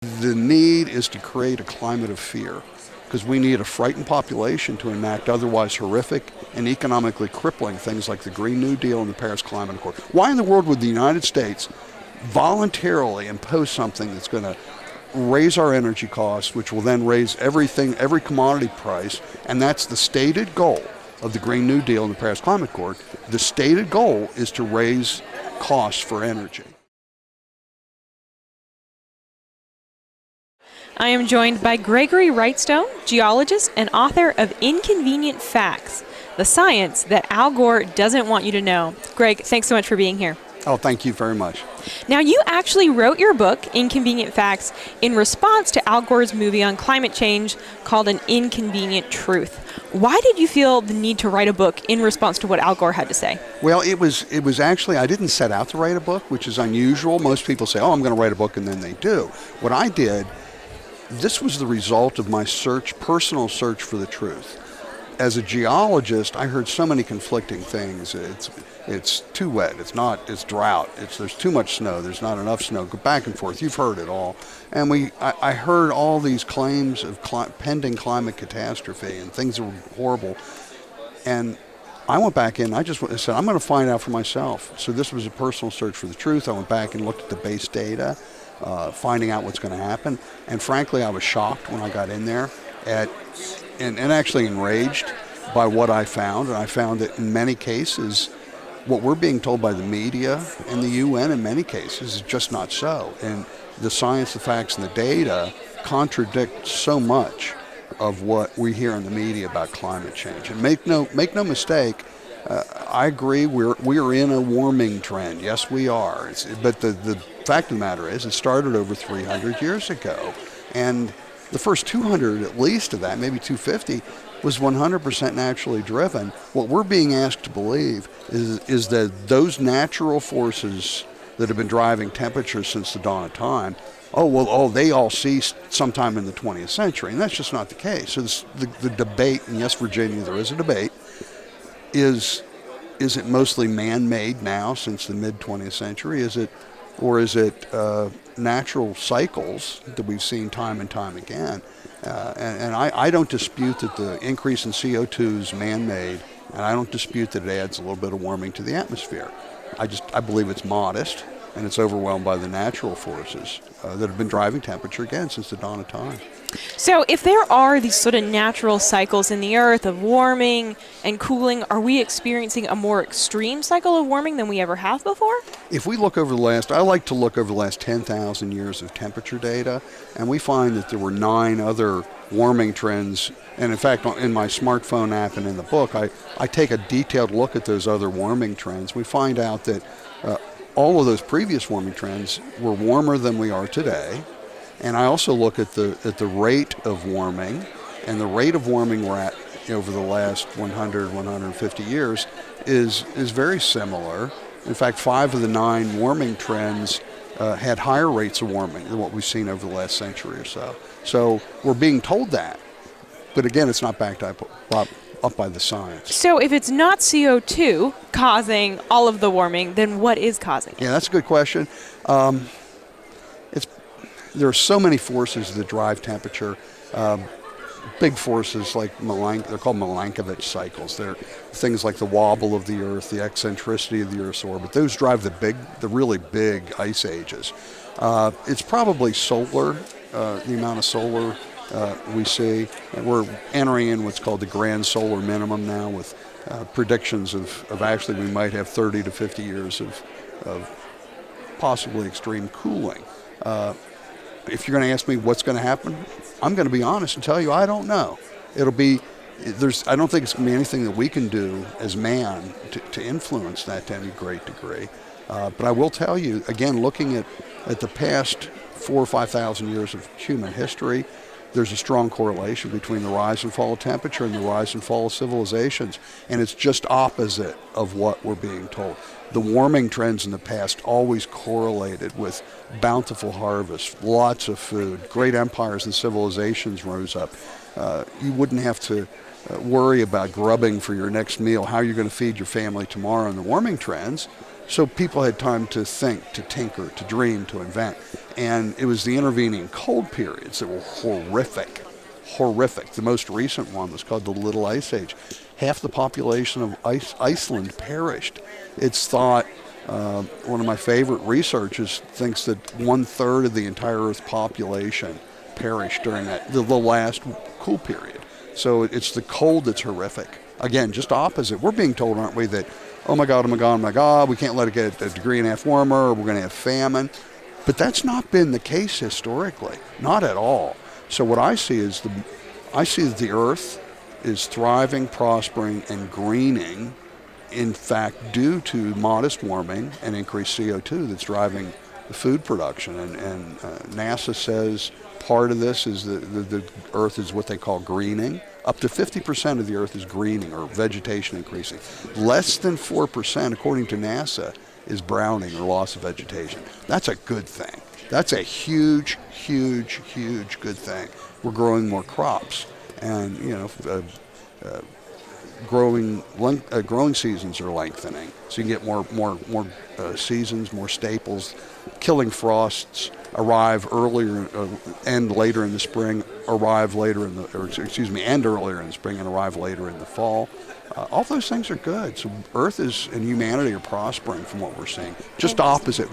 The need is to create a climate of fear, because we need a frightened population to enact otherwise horrific and economically crippling things like the Green New Deal and the Paris Climate Accord. Why in the world would the United States voluntarily impose something that's going to raise our energy costs, which will then raise everything, every commodity price, and that's the stated goal of the Green New Deal and the Paris Climate Accord. The stated goal is to raise costs for energy. I am joined by Gregory Wrightstone, geologist and author of Inconvenient Facts, the science that Al Gore doesn't want you to know. Greg, thanks so much for being here. Oh, thank you very much. Now, you actually wrote your book, Inconvenient Facts, in response to Al Gore's movie on climate change called An Inconvenient Truth. Why did you feel the need to write a book in response to what Al Gore had to say? Well, it was actually, I didn't set out to write a book, which is unusual. Most people say, oh, I'm going to write a book, and then they do. What I did, this was the result of my personal search for the truth. As a geologist, I heard so many conflicting things. It's too wet, it's drought, there's too much snow, there's not enough snow, go back and forth, you've heard it all. And I heard all these claims of pending climate catastrophe and things that were horrible. And I went back in, I said, I'm going to find out for myself. So this was a personal search for the truth. I went back and looked at the base data, finding out what's going to happen. And frankly, I was shocked when I got in there and actually enraged by what I found. And I found that in many cases, what we're being told by the media and the UN in many cases is just not so. And the science, the facts, and the data contradict so much of what we hear in the media about climate change. And make no mistake, I agree we're in a warming trend. Yes, we are. But the fact of the matter is, it started over 300 years ago, and the first 200 at least of that, maybe 250, was 100% naturally driven. What we're being asked to believe is that those natural forces that have been driving temperatures since the dawn of time, they all ceased sometime in the 20th century, and that's just not the case. So the debate, and yes, Virginia, there is a debate, is it mostly man-made now since the mid-20th century? Is it natural cycles that we've seen time and time again? And I don't dispute that the increase in CO2 is man-made, and I don't dispute that it adds a little bit of warming to the atmosphere. I believe it's modest, and it's overwhelmed by the natural forces that have been driving temperature again since the dawn of time. So if there are these sort of natural cycles in the earth of warming and cooling, are we experiencing a more extreme cycle of warming than we ever have before? If we look over I like to look over the last 10,000 years of temperature data, and we find that there were 9 other warming trends. And in fact, in my smartphone app and in the book, I take a detailed look at those other warming trends. We find out that all of those previous warming trends were warmer than we are today. And I also look at the rate of warming, and the rate of warming we're at over the last 100, 150 years is very similar. In fact, 5 of the 9 warming trends had higher rates of warming than what we've seen over the last century or so. So we're being told that, but again, it's not backed up by the science. So if it's not CO2 causing all of the warming, then what is causing it? Yeah, that's a good question. There are so many forces that drive temperature. Big forces like they're called Milankovitch cycles. They're things like the wobble of the Earth, the eccentricity of the Earth's orbit. Those drive the really big ice ages. It's probably solar, the amount of solar we see. And we're entering in what's called the grand solar minimum now, with predictions of actually we might have 30 to 50 years of possibly extreme cooling. If you're going to ask me what's going to happen, I'm going to be honest and tell you I don't know. I don't think it's going to be anything that we can do as man to influence that to any great degree. But I will tell you, again, looking at the past 4,000 or 5,000 years of human history, there's a strong correlation between the rise and fall of temperature and the rise and fall of civilizations. And it's just opposite of what we're being told. The warming trends in the past always correlated with bountiful harvests, lots of food, great empires and civilizations rose up. You wouldn't have to worry about grubbing for your next meal, how you're going to feed your family tomorrow in the warming trends. So people had time to think, to tinker, to dream, to invent. And it was the intervening cold periods that were horrific. The most recent one was called the Little Ice Age. Half the population of Iceland perished. It's thought, one of my favorite researchers thinks that 1/3 of the entire Earth's population perished during the last cool period. So it's the cold that's horrific. Again, just opposite. We're being told, aren't we, that, oh my God, we can't let it get a degree and a half warmer, we're going to have famine. But that's not been the case historically, not at all. So what I see is that the Earth is thriving, prospering, and greening, in fact, due to modest warming and increased CO2 that's driving the food production. And NASA says part of this is the Earth is what they call greening. Up to 50% of the Earth is greening, or vegetation increasing. Less than 4%, according to NASA, is browning, or loss of vegetation. That's a good thing. That's a huge, huge, huge good thing. We're growing more crops, and growing seasons are lengthening, so you can get more seasons, more staples. Killing frosts arrive earlier, end later in the spring, arrive later in the, end earlier in the spring and arrive later in the fall. All those things are good. So Earth and humanity are prospering from what we're seeing. Just opposite.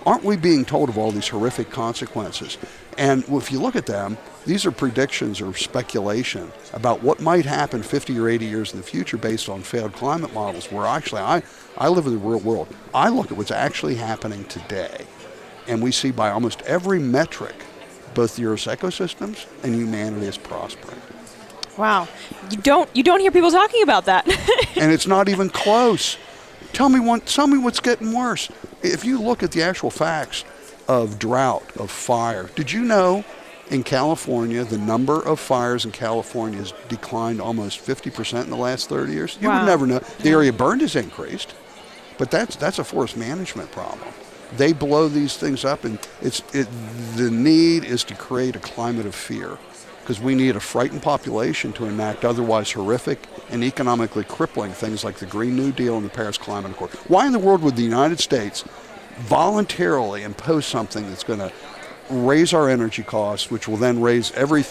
Aren't we being told of all these horrific consequences? And if you look at them, these are predictions or speculation about what might happen 50 or 80 years in the future based on failed climate models, where actually I live in the real world. I look at what's actually happening today, and we see by almost every metric, both the Earth's ecosystems and humanity is prospering. Wow. You don't hear people talking about that. And it's not even close. Tell me what's getting worse. If you look at the actual facts of drought, of fire, did you know in California the number of fires in California has declined almost 50% in the last 30 years? You would never know. The area burned has increased, but that's a forest management problem. They blow these things up, and the need is to create a climate of fear, because we need a frightened population to enact otherwise horrific and economically crippling things like the Green New Deal and the Paris Climate Accord. Why in the world would the United States voluntarily impose something that's going to raise our energy costs, which will then raise every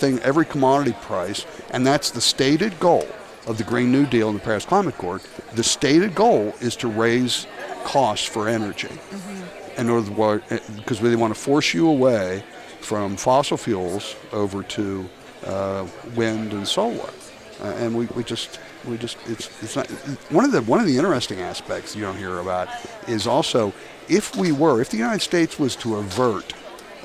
commodity price? And that's the stated goal of the Green New Deal and the Paris Climate Accord. The stated goal is to raise costs for energy. In order, because they want to force you away from fossil fuels over to wind and solar, and it's not. One of the interesting aspects you don't hear about is also if the United States was to avert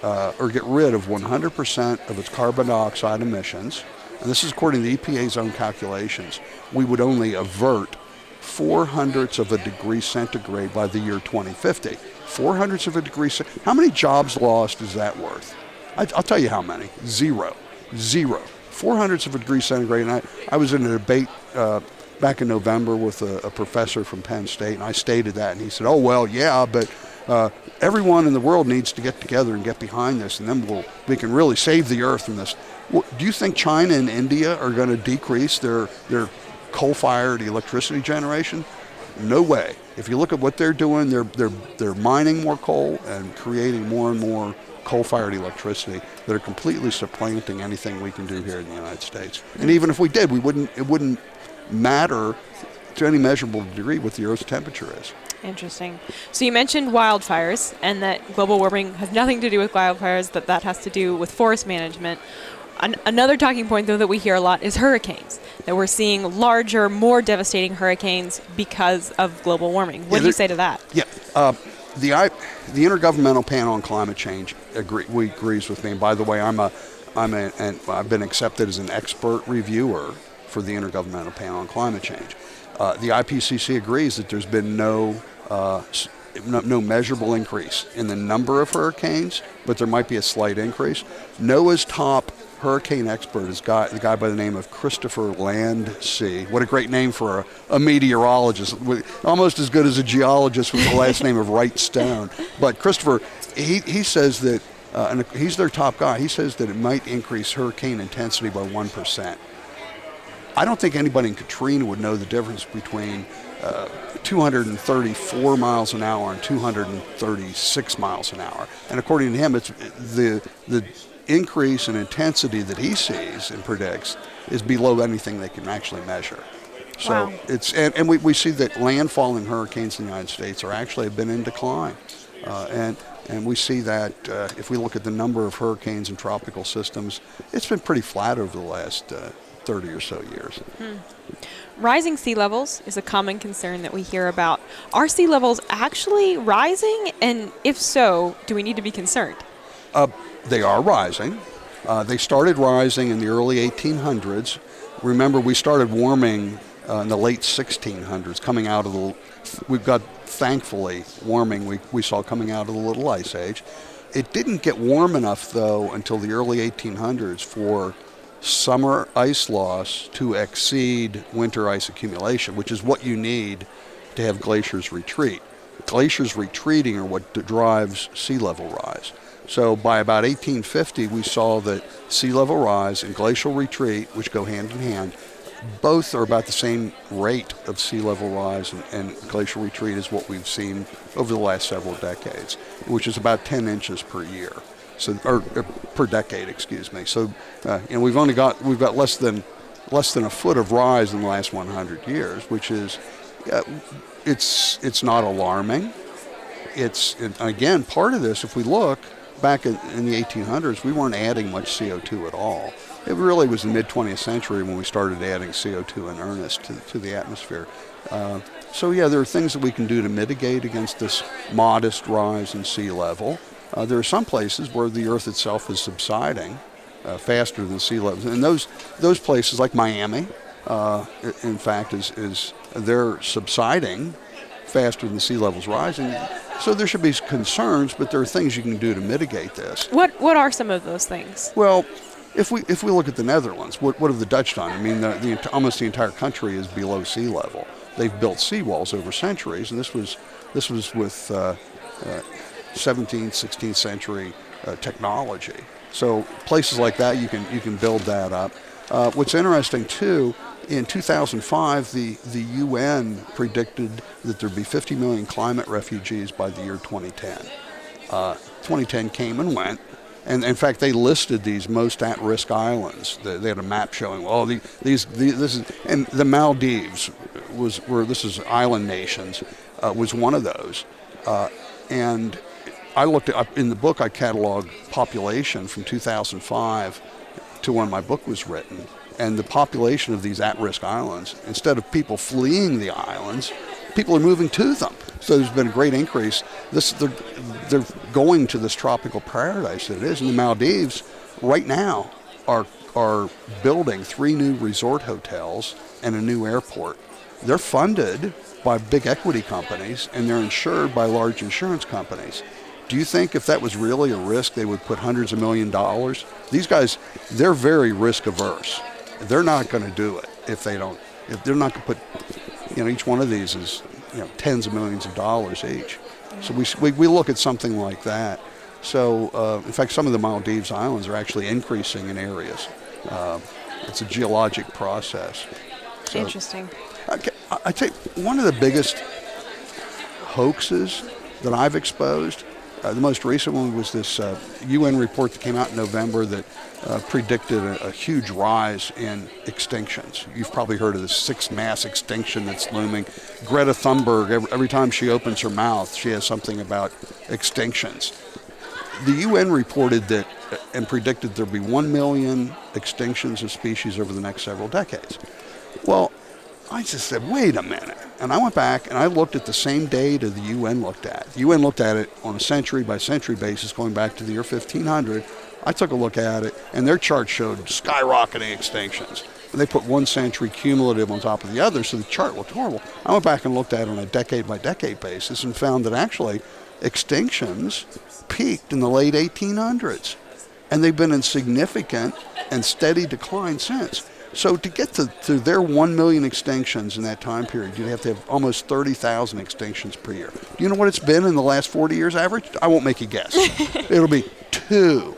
or get rid of 100% of its carbon dioxide emissions, and this is according to the EPA's own calculations, we would only avert 0.04 of a degree centigrade by the year 2050. 0.04 of a degree. How many jobs lost is that worth? I'll tell you how many. Zero. 0.04 of a degree centigrade. And I was in a debate back in November with a professor from Penn State, and I stated that, and he said, "Oh well, yeah, but everyone in the world needs to get together and get behind this, and then we can really save the Earth from this." Well, do you think China and India are going to decrease their coal-fired electricity generation? No way. If you look at what they're doing, they're mining more coal and creating more and more coal-fired electricity that are completely supplanting anything we can do here in the United States. And even if we did, it wouldn't matter to any measurable degree what the Earth's temperature is. Interesting. So you mentioned wildfires, and that global warming has nothing to do with wildfires, that has to do with forest management. Another talking point, though, that we hear a lot is hurricanes, that we're seeing larger, more devastating hurricanes because of global warming. What do you say to that? Yeah. The Intergovernmental Panel on Climate Change agrees with me. And by the way, I've been accepted as an expert reviewer for the Intergovernmental Panel on Climate Change. The IPCC agrees that there's been no measurable increase in the number of hurricanes, but there might be a slight increase. NOAA's top hurricane expert is the guy by the name of Christopher Landsea. What a great name for a meteorologist, almost as good as a geologist with the last name of Wrightstone. But Christopher, he says that, and he's their top guy, he says that it might increase hurricane intensity by 1%. I don't think anybody in Katrina would know the difference between 234 miles an hour and 236 miles an hour. And according to him, it's the increase in intensity that he sees and predicts is below anything they can actually measure. So Wow. and we see that landfalling hurricanes in the United States have been in decline. And we see that if we look at the number of hurricanes and tropical systems, it's been pretty flat over the last 30 or so years. Rising sea levels is a common concern that we hear about. Are sea levels actually rising? And if so, do we need to be concerned? They are rising. They started rising in the early 1800s. Remember, we started warming in the late 1600s, coming out of we've got, thankfully, warming we saw coming out of the Little Ice Age. It didn't get warm enough, though, until the early 1800s for summer ice loss to exceed winter ice accumulation, which is what you need to have glaciers retreat. Glaciers retreating are what drives sea level rise. So by about 1850, we saw that sea level rise and glacial retreat, which go hand in hand, both are about the same rate of sea level rise and glacial retreat as what we've seen over the last several decades, which is about 10 inches per year. So, or per decade, excuse me. So, we've got less than a foot of rise in the last 100 years, which is, it's not alarming. And again, part of this, if we look back in the 1800s, we weren't adding much CO2 at all. It really was the mid-20th century when we started adding CO2 in earnest to the atmosphere. So there are things that we can do to mitigate against this modest rise in sea level. There are some places where the Earth itself is subsiding faster than sea level, and those places like Miami, in fact, is they're subsiding faster than sea levels rising. So there should be concerns, but there are things you can do to mitigate this. What are some of those things? Well, if we look at the Netherlands, what have the Dutch done? I mean, almost the entire country is below sea level. They've built seawalls over centuries, and this was with 17th, 16th century technology. So places like that, you can build that up. What's interesting too, in 2005, the UN predicted that there'd be 50 million climate refugees by the year 2010. 2010 came and went. And in fact, they listed these most at-risk islands. They had a map showing, this is, and the Maldives this is island nations, was one of those. And I looked at, in the book, I cataloged population from 2005 to when my book was written. And the population of these at-risk islands, instead of people fleeing the islands, people are moving to them. So there's been a great increase. They're going to this tropical paradise that it is. And the Maldives right now are building 3 new resort hotels and a new airport. They're funded by big equity companies, and they're insured by large insurance companies. Do you think if that was really a risk, they would put hundreds of $millions? These guys, they're very risk averse. They're not going to do it if they're not going to put, each one of these is, tens of millions of dollars each. So we look at something like that. So in fact, some of the Maldives Islands are actually increasing in areas. It's a geologic process. So, Interesting. I tell you, one of the biggest hoaxes that I've exposed, the most recent one was this UN report that came out in November that predicted a huge rise in extinctions. You've probably heard of the 6th mass extinction that's looming. Greta Thunberg, every time she opens her mouth, she has something about extinctions. The UN reported that and predicted there'd be 1 million extinctions of species over the next several decades. Well, I just said, wait a minute. And I went back and I looked at the same data the UN looked at. The UN looked at it on a century-by-century basis going back to the year 1500. I took a look at it, and their chart showed skyrocketing extinctions. And they put 1 century cumulative on top of the other, so the chart looked horrible. I went back and looked at it on a decade-by-decade basis and found that actually extinctions peaked in the late 1800s. And they've been in significant and steady decline since. So to get to their 1 million extinctions in that time period, you'd have to have almost 30,000 extinctions per year. Do you know what it's been in the last 40 years average? I won't make you guess. It'll be 2.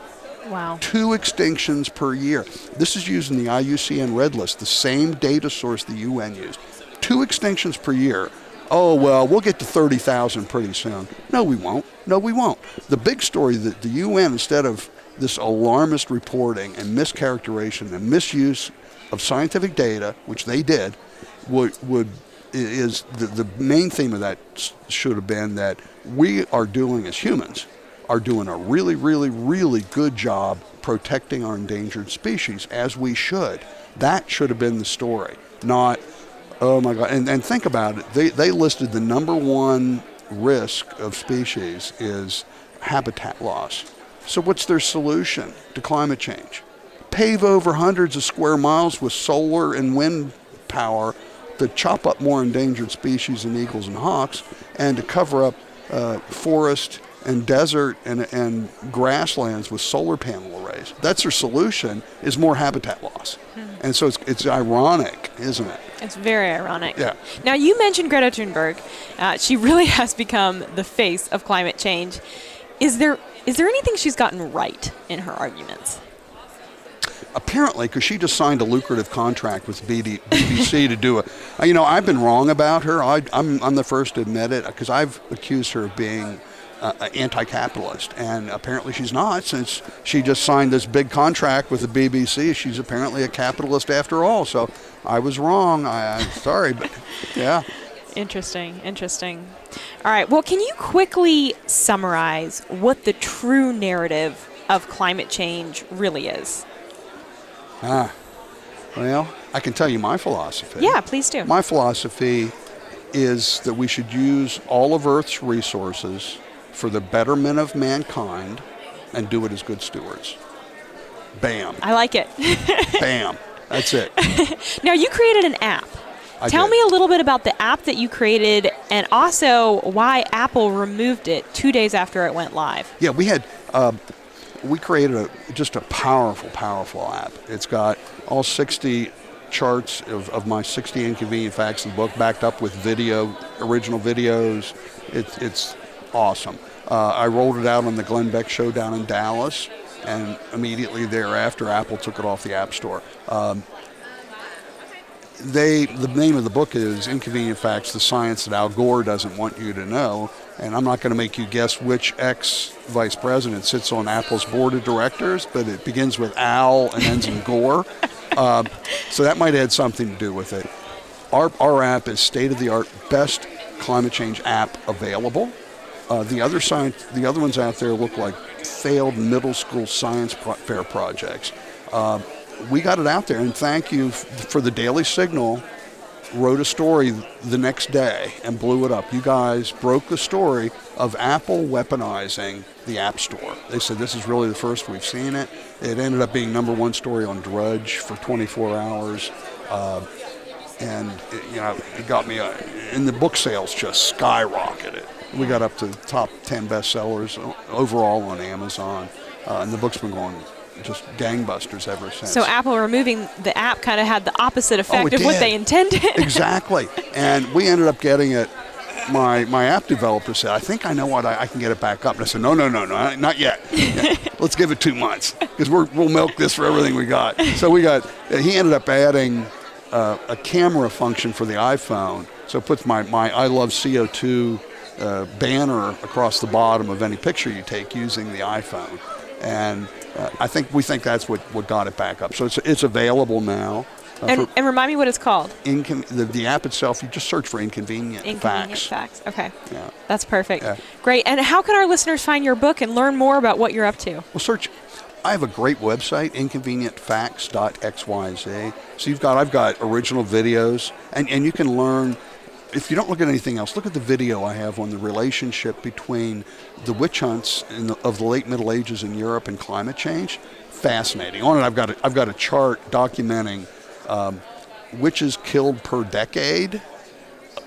Wow. 2 extinctions per year. This is using the IUCN Red List, the same data source the UN used. 2 extinctions per year. Oh, well, we'll get to 30,000 pretty soon. No, we won't. No, we won't. The big story that the UN, instead of this alarmist reporting and mischaracterization and misuse of scientific data, which they did, is the main theme of that should have been that we are doing, as humans, are doing a really, really, really good job protecting our endangered species, as we should. That should have been the story, not, oh my God. And think about it. They listed the number one risk of species is habitat loss. So what's their solution to climate change? Pave over hundreds of square miles with solar and wind power to chop up more endangered species than eagles and hawks, and to cover up forest and desert and grasslands with solar panel arrays. That's their solution, is more habitat loss. And so it's ironic, isn't it? It's very ironic. Yeah. Now, you mentioned Greta Thunberg. She really has become the face of climate change. Is there anything she's gotten right in her arguments? Apparently, because she just signed a lucrative contract with BBC to do I've been wrong about her. I'm the first to admit it, because I've accused her of being anti-capitalist, and apparently she's not, since she just signed this big contract with the BBC. She's apparently a capitalist after all, so I was wrong. I'm sorry, but yeah. Interesting. All right, well, can you quickly summarize what the true narrative of climate change really is? Well, I can tell you my philosophy. Yeah, please do. My philosophy is that we should use all of Earth's resources for the betterment of mankind and do it as good stewards. Bam. I like it. Bam. That's it. Now, you created an app. Tell me a little bit about the app that you created, and also why Apple removed it 2 days after it went live. Yeah, we created just a powerful, powerful app. It's got all 60 charts of my 60 inconvenient facts in the book, backed up with original videos. It's awesome. I rolled it out on the Glenn Beck show down in Dallas, and immediately thereafter, Apple took it off the App Store. The name of the book is Inconvenient Facts, the Science That Al Gore Doesn't Want You to Know. And I'm not going to make you guess which ex-vice president sits on Apple's board of directors, but it begins with Al and ends in Gore. So that might add something to do with it. Our app is state-of-the-art, best climate change app available. The other ones out there look like failed middle school science fair projects. We got it out there, and thank you for the Daily Signal. Wrote a story the next day and blew it up. You guys broke the story of Apple weaponizing the App Store. They said this is really the first we've seen it. It ended up being #1 story on Drudge for 24 hours. And it got me, and the book sales just skyrocketed. We got up to top 10 bestsellers overall on Amazon, and the book's been going just gangbusters ever since. So Apple removing the app kind of had the opposite effect of what they intended. Exactly. And we ended up getting it. My app developer said, I think I know what I can get it back up. And I said, no, not yet. Let's give it 2 months, because we'll milk this for everything we got. So he ended up adding a camera function for the iPhone. So it puts my I Love CO2 banner across the bottom of any picture you take using the iPhone. And we think that's what got it back up. So it's available now. And remind me what it's called. The app itself, you just search for Inconvenient Facts. Okay. Yeah. That's perfect. Yeah. Great. And how can our listeners find your book and learn more about what you're up to? Well, I have a great website, inconvenientfacts.xyz. So I've got original videos, and you can learn. If you don't look at anything else, look at the video I have on the relationship between the witch hunts of the late Middle Ages in Europe and climate change. Fascinating. On it, I've got a chart documenting witches killed per decade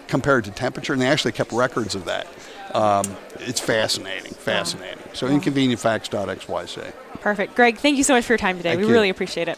compared to temperature, and they actually kept records of that. It's fascinating. So inconvenientfacts.xyz. Perfect. Greg, thank you so much for your time today. We really appreciate it.